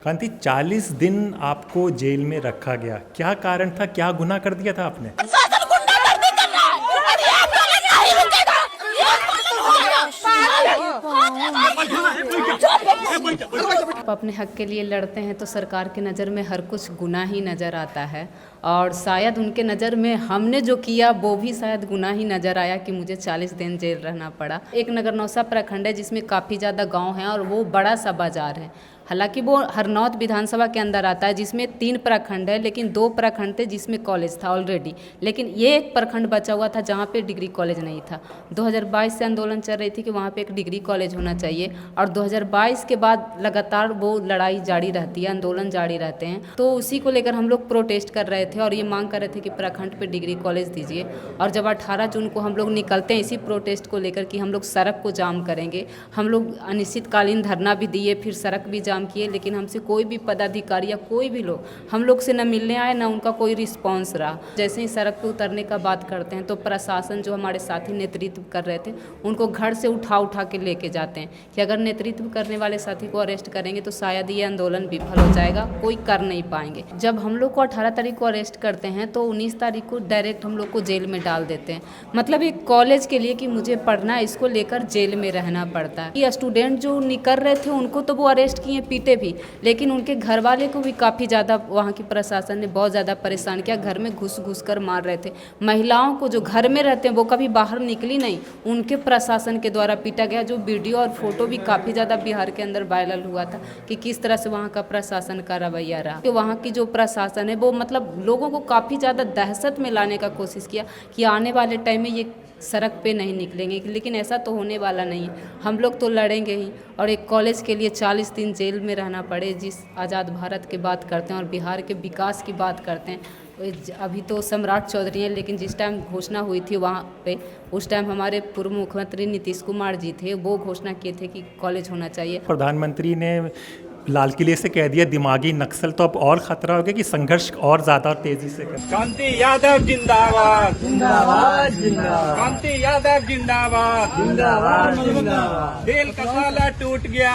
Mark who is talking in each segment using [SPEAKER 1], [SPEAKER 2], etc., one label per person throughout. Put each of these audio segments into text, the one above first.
[SPEAKER 1] कांति 40 दिन आपको जेल में रखा गया, क्या कारण था, क्या गुनाह कर दिया था आपने?
[SPEAKER 2] शासन गुंडागर्दी कर रहा है और ये आंदोलन नहीं रुकेगा।
[SPEAKER 3] आप अपने हक के लिए लड़ते हैं तो सरकार की नज़र में हर कुछ गुनाह ही नज़र आता है और शायद उनके नज़र में हमने जो किया वो भी शायद गुनाह ही नज़र आया कि मुझे 40 दिन जेल रहना पड़ा। एक नगरनौसा प्रखंड है जिसमें काफ़ी ज़्यादा गांव हैं और वो बड़ा सा बाज़ार है। हालांकि वो हरनौत विधानसभा के अंदर आता है जिसमें 3 प्रखंड है, लेकिन 2 प्रखंड थे जिसमें कॉलेज था ऑलरेडी, लेकिन ये एक प्रखंड बचा हुआ था जहाँ पे डिग्री कॉलेज नहीं था। 2022 से आंदोलन चल रही थी कि वहाँ पे एक डिग्री कॉलेज होना चाहिए और 2022 के बाद लगातार वो लड़ाई जारी रहती है, आंदोलन जारी रहते हैं। तो उसी को लेकर हम लोग प्रोटेस्ट कर रहे थे और ये मांग कर रहे थे कि प्रखंड पे डिग्री कॉलेज दीजिए। और जब 18 जून को हम लोग निकलते हैं इसी प्रोटेस्ट को लेकर कि हम लोग सड़क को जाम करेंगे, हम लोग अनिश्चितकालीन धरना भी दिए, फिर सड़क भी जाम किए, लेकिन हमसे कोई भी पदाधिकारी या कोई भी लोग हम लोग से न मिलने आए, न उनका कोई रिस्पांस रहा। जैसे ही सड़क पे उतरने का बात करते हैं तो प्रशासन जो हमारे साथी नेतृत्व कर रहे थे उनको घर से उठा के लेके जाते हैं कि अगर नेतृत्व करने वाले साथी को अरेस्ट करेंगे तो शायद ये आंदोलन विफल हो जाएगा, कोई कर नहीं पाएंगे। जब हम लोग को 18 तारीख को अरेस्ट करते हैं तो 19 तारीख को डायरेक्ट हम लोग को जेल में डाल देते हैं। मतलब एक कॉलेज के लिए कि मुझे पढ़ना है, इसको लेकर जेल में रहना पड़ता है। ये स्टूडेंट जो निकल रहे थे उनको तो वो अरेस्ट किए, पीटे भी, लेकिन उनके घर वाले को भी काफ़ी ज़्यादा वहाँ की प्रशासन ने बहुत ज़्यादा परेशान किया। घर में घुस कर मार रहे थे। महिलाओं को जो घर में रहते हैं वो कभी बाहर निकली नहीं, उनके प्रशासन के द्वारा पीटा गया। जो वीडियो और फोटो भी काफ़ी ज़्यादा बिहार के अंदर वायरल हुआ था कि किस तरह से वहाँ का प्रशासन का रवैया रहा। कि वहाँ की जो प्रशासन है वो मतलब लोगों को काफ़ी ज़्यादा दहशत में लाने का कोशिश किया कि आने वाले टाइम में ये सड़क पे नहीं निकलेंगे, लेकिन ऐसा तो होने वाला नहीं है। हम लोग तो लड़ेंगे ही और एक कॉलेज के लिए 40 दिन जेल में रहना पड़े। जिस आज़ाद भारत की बात करते हैं और बिहार के विकास की बात करते हैं, अभी तो सम्राट चौधरी हैं, लेकिन जिस टाइम घोषणा हुई थी वहाँ पे उस टाइम हमारे पूर्व मुख्यमंत्री नीतीश कुमार जी थे, वो घोषणा किए थे कि कॉलेज होना चाहिए।
[SPEAKER 1] प्रधानमंत्री ने लाल किले से कह दिया दिमागी नक्सल, तो अब और खतरा हो गया कि संघर्ष और ज्यादा और तेजी से कर।
[SPEAKER 4] कांति यादव जिंदाबाद
[SPEAKER 5] जिंदाबाद जिंदाबाद,
[SPEAKER 4] कांति यादव जिंदाबाद
[SPEAKER 5] जिंदाबाद जिंदाबाद।
[SPEAKER 4] दिल का ताला टूट गया,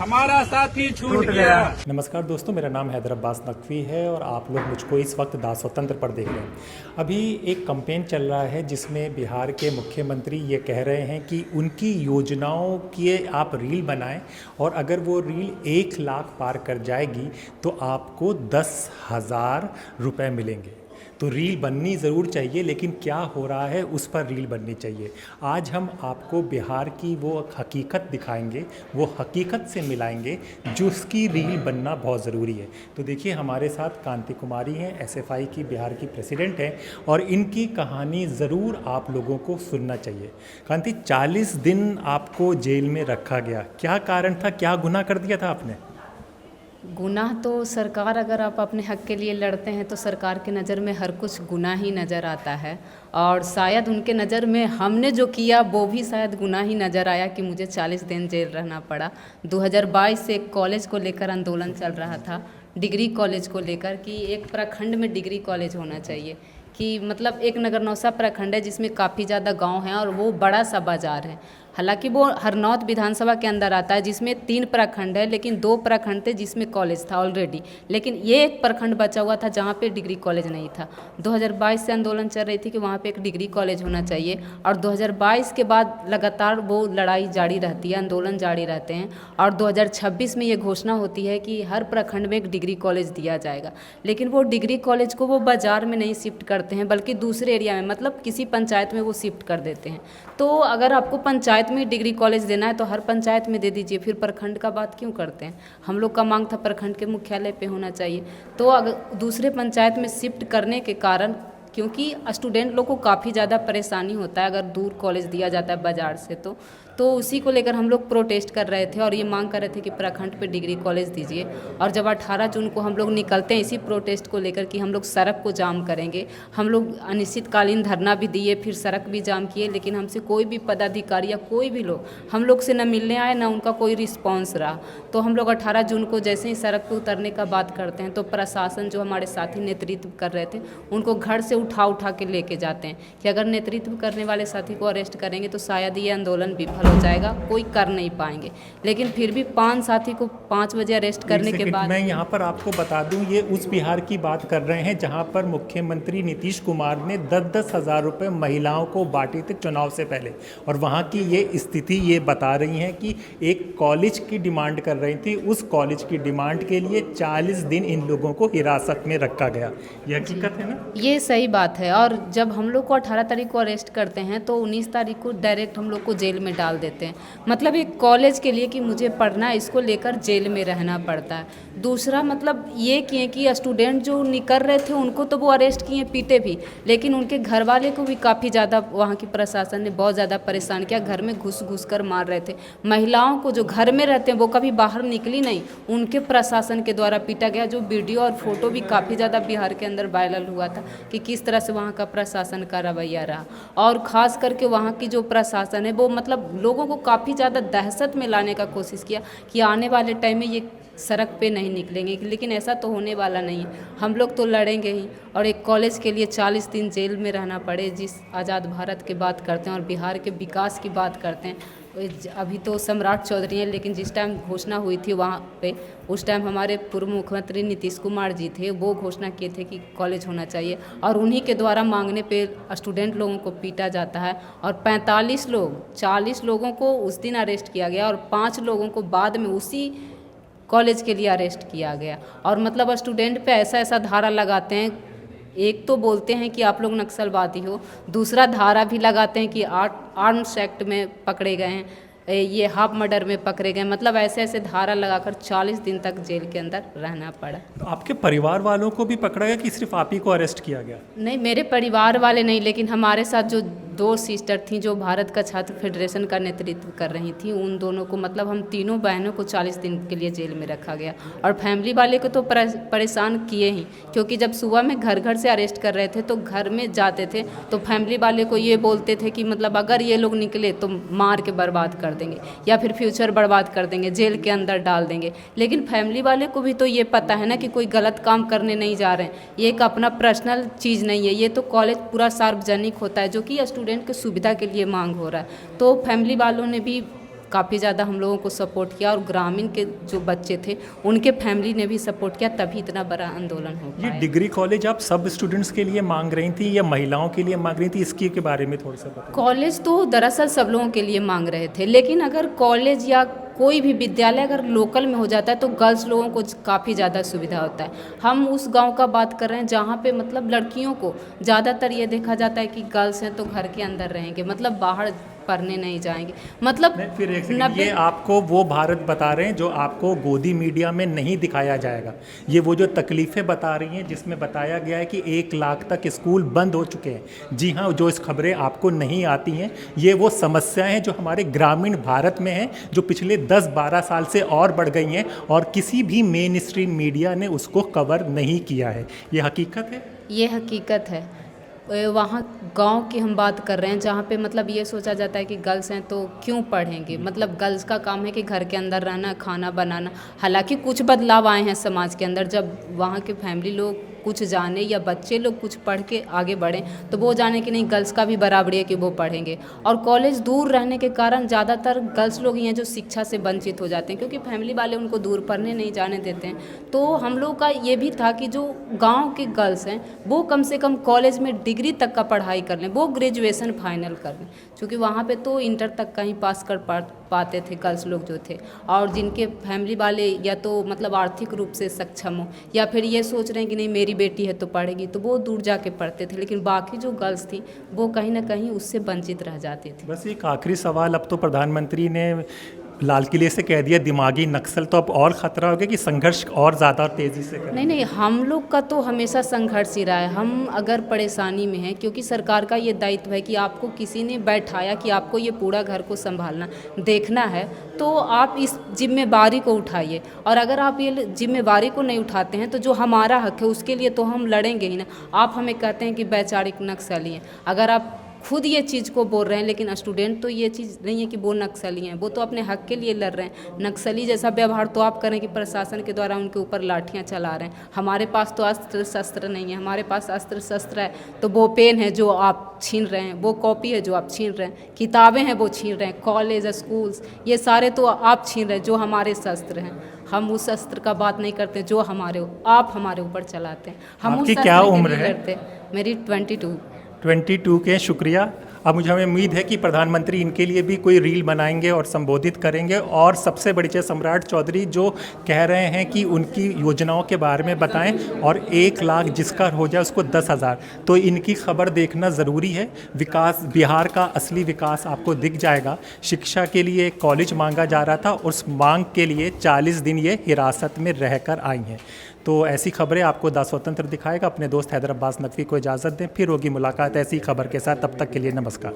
[SPEAKER 4] हमारा साथी छूट गया।
[SPEAKER 1] नमस्कार दोस्तों, मेरा नाम हैदर अब्बास नकवी है और आप लोग मुझको इस वक्त दास स्वतंत्र पर देख रहे हैं। अभी एक कैंपेन चल रहा है जिसमें बिहार के मुख्यमंत्री ये कह रहे हैं कि उनकी योजनाओं की आप रील बनाएं और अगर वो रील 1 लाख पार कर जाएगी तो आपको 10,000 रुपये मिलेंगे। तो रील बननी ज़रूर चाहिए, लेकिन क्या हो रहा है उस पर रील बननी चाहिए। आज हम आपको बिहार की वो हकीकत दिखाएंगे, वो हकीकत से मिलाएंगे जिसकी रील बनना बहुत ज़रूरी है। तो देखिए हमारे साथ कांति कुमारी हैं, एसएफआई की बिहार की प्रेसिडेंट हैं और इनकी कहानी ज़रूर आप लोगों को सुनना चाहिए। कांति 40 दिन आपको जेल में रखा गया, क्या कारण था, क्या गुनाह कर दिया था आपने?
[SPEAKER 3] गुनाह तो सरकार, अगर आप अपने हक के लिए लड़ते हैं तो सरकार की नज़र में हर कुछ गुनाह ही नज़र आता है और शायद उनके नज़र में हमने जो किया वो भी शायद गुनाह ही नज़र आया कि मुझे 40 दिन जेल रहना पड़ा। 2022 से एक कॉलेज को लेकर आंदोलन चल रहा था, डिग्री कॉलेज को लेकर कि एक प्रखंड में डिग्री कॉलेज होना चाहिए। कि मतलब एक नगरनौसा प्रखंड है जिसमें काफ़ी ज़्यादा गांव हैं और वो बड़ा सा बाज़ार है। हालांकि वो हरनौत विधानसभा के अंदर आता है जिसमें 3 प्रखंड है, लेकिन 2 प्रखंड थे जिसमें कॉलेज था ऑलरेडी, लेकिन ये एक प्रखंड बचा हुआ था जहाँ पे डिग्री कॉलेज नहीं था। 2022 से आंदोलन चल रही थी कि वहाँ पे एक डिग्री कॉलेज होना चाहिए और 2022 के बाद लगातार वो लड़ाई जारी रहती है, आंदोलन जारी रहते हैं और 2026 में ये घोषणा होती है कि हर प्रखंड में एक डिग्री कॉलेज दिया जाएगा। लेकिन वो डिग्री कॉलेज को वो बाज़ार में नहीं शिफ्ट करते हैं बल्कि दूसरे एरिया में, मतलब किसी पंचायत में वो शिफ्ट कर देते हैं। तो अगर आपको पंचायत में डिग्री कॉलेज देना है तो हर पंचायत में दे दीजिए, फिर प्रखंड का बात क्यों करते हैं? हम लोग का मांग था प्रखंड के मुख्यालय पे होना चाहिए। तो अगर दूसरे पंचायत में शिफ्ट करने के कारण, क्योंकि स्टूडेंट लोग को काफ़ी ज़्यादा परेशानी होता है अगर दूर कॉलेज दिया जाता है बाज़ार से, तो उसी को लेकर हम लोग प्रोटेस्ट कर रहे थे और ये मांग कर रहे थे कि प्रखंड पे डिग्री कॉलेज दीजिए। और जब 18 जून को हम लोग निकलते हैं इसी प्रोटेस्ट को लेकर कि हम लोग सड़क को जाम करेंगे, हम लोग अनिश्चितकालीन धरना भी दिए, फिर सड़क भी जाम किए, लेकिन हमसे कोई भी पदाधिकारी या कोई भी लोग हम लोग से न मिलने आए, न उनका कोई रिस्पॉन्स रहा। तो हम लोग 18 जून को जैसे ही सड़क पर उतरने का बात करते हैं तो प्रशासन जो हमारे साथी नेतृत्व कर रहे थे उनको घर से उठा के लेके जाते हैं कि अगर नेतृत्व करने वाले साथी को अरेस्ट करेंगे तो शायद ये आंदोलन विफल हो जाएगा, कोई कर नहीं पाएंगे। लेकिन फिर भी 5 साथी को 5 बजे अरेस्ट करने के बाद,
[SPEAKER 1] मैं यहाँ पर आपको बता दूं, ये उस बिहार की बात कर रहे हैं जहाँ पर मुख्यमंत्री नीतीश कुमार ने 10-10 हज़ार रुपये महिलाओं को बांटे थे चुनाव से पहले। और वहाँ की ये स्थिति ये बता रही हैं कि एक कॉलेज की डिमांड कर रही थी, उस कॉलेज की डिमांड के लिए 40 दिन इन लोगों को हिरासत में रखा गया। ये हकीकत है ना?
[SPEAKER 3] ये सही बात है। और जब हम लोग को 18 तारीख को अरेस्ट करते हैं तो 19 तारीख को डायरेक्ट हम लोग को जेल में डाल देते हैं। मतलब एक कॉलेज के लिए कि मुझे पढ़ना है, इसको लेकर जेल में रहना पड़ता है। दूसरा मतलब ये किए कि स्टूडेंट जो निकल रहे थे उनको तो वो अरेस्ट किए, पीटे भी, लेकिन उनके घर वाले को भी काफ़ी ज़्यादा वहाँ की प्रशासन ने बहुत ज़्यादा परेशान किया। घर में घुस घुस कर मार रहे थे। महिलाओं को जो घर में रहते हैं वो कभी बाहर निकली नहीं, उनके प्रशासन के द्वारा पीटा गया। जो वीडियो और फोटो भी काफ़ी ज़्यादा बिहार के अंदर वायरल हुआ था कि किस तरह से वहाँ का प्रशासन का रवैया रहा। और ख़ास करके वहाँ की जो प्रशासन है वो मतलब लोगों को काफ़ी ज़्यादा दहशत में लाने का कोशिश किया कि आने वाले टाइम में ये सड़क पे नहीं निकलेंगे। लेकिन ऐसा तो होने वाला नहीं है, हम लोग तो लड़ेंगे ही। और एक कॉलेज के लिए 40 दिन जेल में रहना पड़े, जिस आज़ाद भारत की बात करते हैं और बिहार के विकास की बात करते हैं। अभी तो सम्राट चौधरी हैं, लेकिन जिस टाइम घोषणा हुई थी वहाँ पे, उस टाइम हमारे पूर्व मुख्यमंत्री नीतीश कुमार जी थे, वो घोषणा किए थे कि कॉलेज होना चाहिए। और उन्हीं के द्वारा मांगने पे स्टूडेंट लोगों को पीटा जाता है। और 45 लोग 40 लोगों को उस दिन अरेस्ट किया गया और 5 लोगों को बाद में उसी कॉलेज के लिए अरेस्ट किया गया। और मतलब स्टूडेंट पे ऐसा ऐसा धारा लगाते हैं, एक तो बोलते हैं कि आप लोग नक्सलवादी हो, दूसरा धारा भी लगाते हैं कि आर्म्स एक्ट में पकड़े गए हैं, ये हाफ मर्डर में पकड़े गए। मतलब ऐसे ऐसे धारा लगाकर 40 दिन तक जेल के अंदर रहना पड़ा।
[SPEAKER 1] तो आपके परिवार वालों को भी पकड़ा गया कि सिर्फ आप ही को अरेस्ट किया गया?
[SPEAKER 3] नहीं, मेरे परिवार वाले नहीं, लेकिन हमारे साथ जो 2 सिस्टर थीं जो भारत का छात्र फेडरेशन का नेतृत्व कर रही थी, उन दोनों को मतलब हम तीनों बहनों को 40 दिन के लिए जेल में रखा गया। और फैमिली वाले को तो परेशान किए ही, क्योंकि जब सुबह में घर घर से अरेस्ट कर रहे थे तो घर में जाते थे तो फैमिली वाले को ये बोलते थे कि मतलब अगर ये लोग निकले तो मार के बर्बाद कर देंगे या फिर फ्यूचर बर्बाद कर देंगे, जेल के अंदर डाल देंगे। लेकिन फैमिली वाले को भी तो ये पता है ना कि कोई गलत काम करने नहीं जा रहे हैं, ये एक अपना पर्सनल चीज़ नहीं है, ये तो कॉलेज पूरा सार्वजनिक होता है जो कि स्टूडेंट की सुविधा के लिए मांग हो रहा है। तो फैमिली वालों ने भी काफ़ी ज़्यादा हम लोगों को सपोर्ट किया और ग्रामीण के जो बच्चे थे उनके फैमिली ने भी सपोर्ट किया, तभी इतना बड़ा आंदोलन हो पाया।
[SPEAKER 1] ये डिग्री कॉलेज आप सब स्टूडेंट्स के लिए मांग रही थी या महिलाओं के लिए मांग रही थी, इसके के बारे में थोड़ा सा बताइए।
[SPEAKER 3] कॉलेज तो दरअसल सब लोगों के लिए मांग रहे थे, लेकिन अगर कॉलेज या कोई भी विद्यालय अगर लोकल में हो जाता है तो गर्ल्स लोगों को काफ़ी ज़्यादा सुविधा होता है। हम उस गांव का बात कर रहे हैं जहाँ पे मतलब लड़कियों को ज़्यादातर ये देखा जाता है कि गर्ल्स हैं तो घर के अंदर रहेंगे, मतलब बाहर पढ़ने नहीं जाएंगे। मतलब
[SPEAKER 1] फिर एक सेकंड, ये आपको वो भारत बता रहे हैं जो आपको गोदी मीडिया में नहीं दिखाया जाएगा। ये वो जो तकलीफ़ें बता रही हैं जिसमें बताया गया है कि 1 लाख तक स्कूल बंद हो चुके हैं। जी हाँ, जो इस खबरें आपको नहीं आती हैं ये वो समस्याएं हैं जो हमारे ग्रामीण भारत में हैं, जो पिछले 10-12 साल से और बढ़ गई हैं और किसी भी मेन स्ट्रीम मीडिया ने उसको कवर नहीं किया है। ये हकीकत है?
[SPEAKER 3] ये हकीकत है। वहाँ गांव की हम बात कर रहे हैं जहाँ पे मतलब ये सोचा जाता है कि गर्ल्स हैं तो क्यों पढ़ेंगे, मतलब गर्ल्स का काम है कि घर के अंदर रहना, खाना बनाना। हालांकि कुछ बदलाव आए हैं समाज के अंदर, जब वहाँ के फैमिली लोग कुछ जाने या बच्चे लोग कुछ पढ़ के आगे बढ़ें तो वो जाने कि नहीं गर्ल्स का भी बराबरी है कि वो पढ़ेंगे। और कॉलेज दूर रहने के कारण ज़्यादातर गर्ल्स लोग ही हैं जो शिक्षा से वंचित हो जाते हैं, क्योंकि फैमिली वाले उनको दूर पढ़ने नहीं जाने देते हैं। तो हम लोग का ये भी था कि जो गाँव के गर्ल्स हैं वो कम से कम कॉलेज में डिग्री तक का पढ़ाई कर लें, वो ग्रेजुएशन फाइनल कर लें, क्योंकि वहाँ पे तो इंटर तक का ही पास कर पाते थे गर्ल्स लोग जो थे। और जिनके फैमिली वाले या तो मतलब आर्थिक रूप से सक्षम हो या फिर ये सोच रहे हैं कि नहीं मेरी बेटी है तो पढ़ेगी, तो वो दूर जाके पढ़ते थे। लेकिन बाकी जो गर्ल्स थी वो कहीं ना कहीं उससे वंचित रह जाती थी।
[SPEAKER 1] बस एक आखिरी सवाल, अब तो प्रधानमंत्री ने लाल किले से कह दिया दिमागी नक्सल, तो अब और ख़तरा हो गया कि संघर्ष और ज़्यादा तेज़ी से करें?
[SPEAKER 3] नहीं, हम लोग का तो हमेशा संघर्ष ही रहा है। हम अगर परेशानी में हैं, क्योंकि सरकार का ये दायित्व है कि आपको किसी ने बैठाया कि आपको ये पूरा घर को संभालना देखना है, तो आप इस जिम्मेवारी को उठाइए। और अगर आप ये जिम्मेवारी को नहीं उठाते हैं तो जो हमारा हक है उसके लिए तो हम लड़ेंगे ही ना। आप हमें कहते हैं कि वैचारिक नक्सली हैं, अगर आप खुद ये चीज़ को बोल रहे हैं, लेकिन स्टूडेंट तो ये चीज़ नहीं है कि वो नक्सली हैं, वो तो अपने हक के लिए लड़ रहे हैं। नक्सली जैसा व्यवहार तो आप करें कि प्रशासन के द्वारा उनके ऊपर लाठियाँ चला रहे हैं। हमारे पास तो अस्त्र शस्त्र नहीं है, हमारे पास अस्त्र शस्त्र है तो वो पेन है जो आप छीन रहे हैं, वो कॉपी है जो आप छीन रहे हैं, किताबें हैं वो छीन रहे हैं, कॉलेज स्कूल्स ये सारे तो आप छीन रहे हैं जो हमारे शस्त्र हैं। हम उस शस्त्र का बात नहीं करते जो आप हमारे ऊपर चलाते हैं। हम
[SPEAKER 1] आपकी
[SPEAKER 3] उस
[SPEAKER 1] क्या
[SPEAKER 3] शस्त्र के
[SPEAKER 1] उम्र
[SPEAKER 3] लिए
[SPEAKER 1] है?
[SPEAKER 3] लड़ते हैं। मेरी 22।
[SPEAKER 1] 22 के, शुक्रिया। अब मुझे हमें उम्मीद है कि प्रधानमंत्री इनके लिए भी कोई रील बनाएंगे और संबोधित करेंगे। और सबसे बड़ी चीज़, सम्राट चौधरी जो कह रहे हैं कि उनकी योजनाओं के बारे में बताएं और 1 लाख जिसका हो जाए उसको 10,000, तो इनकी खबर देखना ज़रूरी है। विकास, बिहार का असली विकास आपको दिख जाएगा। शिक्षा के लिए एक कॉलेज मांगा जा रहा था, उस मांग के लिए 40 दिन ये हिरासत में रहकर आई हैं। तो ऐसी खबरें आपको दा स्वतंत्र दिखाएगा। अपने दोस्त हैदर अब्बास नकवी को इजाज़त दें, फिर होगी मुलाकात ऐसी खबर के साथ। तब तक के लिए नमस्कार।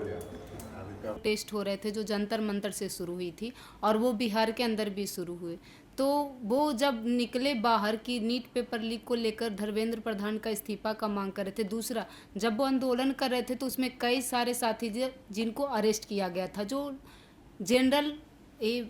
[SPEAKER 3] टेस्ट हो रहे थे जो जंतर मंतर से शुरू हुई थी और वो बिहार के अंदर भी शुरू हुए। तो वो जब निकले बाहर की नीट पेपर लीक को लेकर धर्मेंद्र प्रधान का इस्तीफा का मांग कर रहे थे। दूसरा, जब वो आंदोलन कर रहे थे तो उसमें कई सारे साथी जिनको अरेस्ट किया गया था, जो जनरल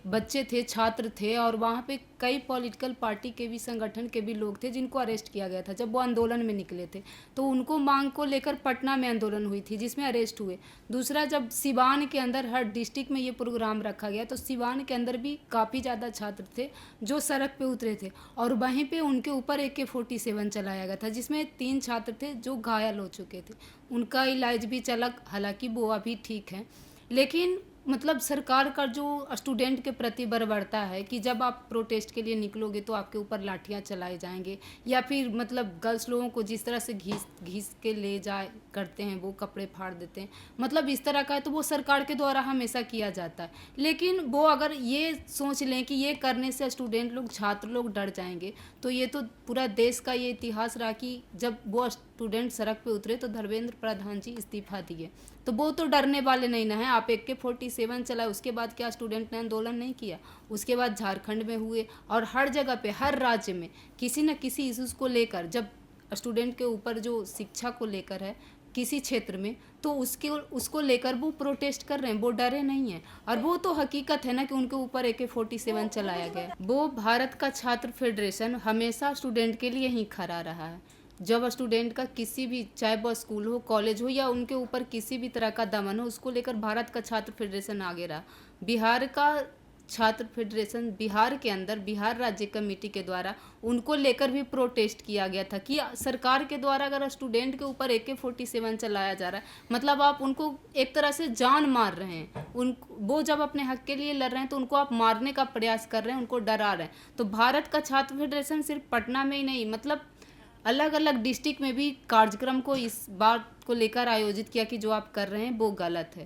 [SPEAKER 3] बच्चे थे, छात्र थे, और वहाँ पे कई पॉलिटिकल पार्टी के भी, संगठन के भी लोग थे जिनको अरेस्ट किया गया था जब वो आंदोलन में निकले थे। तो उनको मांग को लेकर पटना में आंदोलन हुई थी जिसमें अरेस्ट हुए। दूसरा, जब सिवान के अंदर हर डिस्ट्रिक्ट में ये प्रोग्राम रखा गया तो सिवान के अंदर भी काफ़ी ज़्यादा छात्र थे जो सड़क पे उतरे थे और वहीं पे उनके ऊपर AK-47 चलाया गया था, जिसमें 3 छात्र थे जो घायल हो चुके थे। उनका इलाज भी चला, हालांकि वो अभी ठीक है। लेकिन मतलब सरकार का जो स्टूडेंट के प्रति बर्बरता है कि जब आप प्रोटेस्ट के लिए निकलोगे तो आपके ऊपर लाठियां चलाए जाएंगे, या फिर मतलब गर्ल्स लोगों को जिस तरह से घीस के ले जाए करते हैं, वो कपड़े फाड़ देते हैं, मतलब इस तरह का है, तो वो सरकार के द्वारा हमेशा किया जाता है। लेकिन वो अगर ये सोच लें कि ये करने से स्टूडेंट लोग, छात्र लोग डर जाएंगे, तो ये तो पूरा देश का ये इतिहास रहा कि जब वो स्टूडेंट सड़क पे उतरे तो धर्मेंद्र प्रधान जी इस्तीफा दिए। तो वो तो डरने वाले नहीं ना है। आप AK-47 चलाए, उसके बाद क्या स्टूडेंट ने आंदोलन नहीं किया? उसके बाद झारखंड में हुए और हर जगह पे, हर राज्य में किसी न किसी इशूज़ को लेकर, जब स्टूडेंट के ऊपर जो शिक्षा को लेकर है किसी क्षेत्र में, तो उसको लेकर वो प्रोटेस्ट कर रहे हैं, वो डरे नहीं हैं। और वो तो हकीकत है ना कि उनके ऊपर AK-47 चलाया गया। वो भारत का छात्र फेडरेशन हमेशा स्टूडेंट के लिए ही खड़ा रहा है। जब स्टूडेंट का किसी भी, चाहे वो स्कूल हो, कॉलेज हो, या उनके ऊपर किसी भी तरह का दमन हो, उसको लेकर भारत का छात्र फेडरेशन आगे रहा। बिहार का छात्र फेडरेशन, बिहार के अंदर बिहार राज्य कमेटी के द्वारा उनको लेकर भी प्रोटेस्ट किया गया था कि सरकार के द्वारा अगर स्टूडेंट के ऊपर AK-47 चलाया जा रहा है, मतलब आप उनको एक तरह से जान मार रहे हैं। वो जब अपने हक के लिए लड़ रहे हैं तो उनको आप मारने का प्रयास कर रहे हैं, उनको डरा रहे हैं। तो भारत का छात्र फेडरेशन सिर्फ पटना में ही नहीं, मतलब अलग अलग डिस्ट्रिक्ट में भी कार्यक्रम को इस बात को लेकर आयोजित किया कि जो आप कर रहे हैं वो गलत है।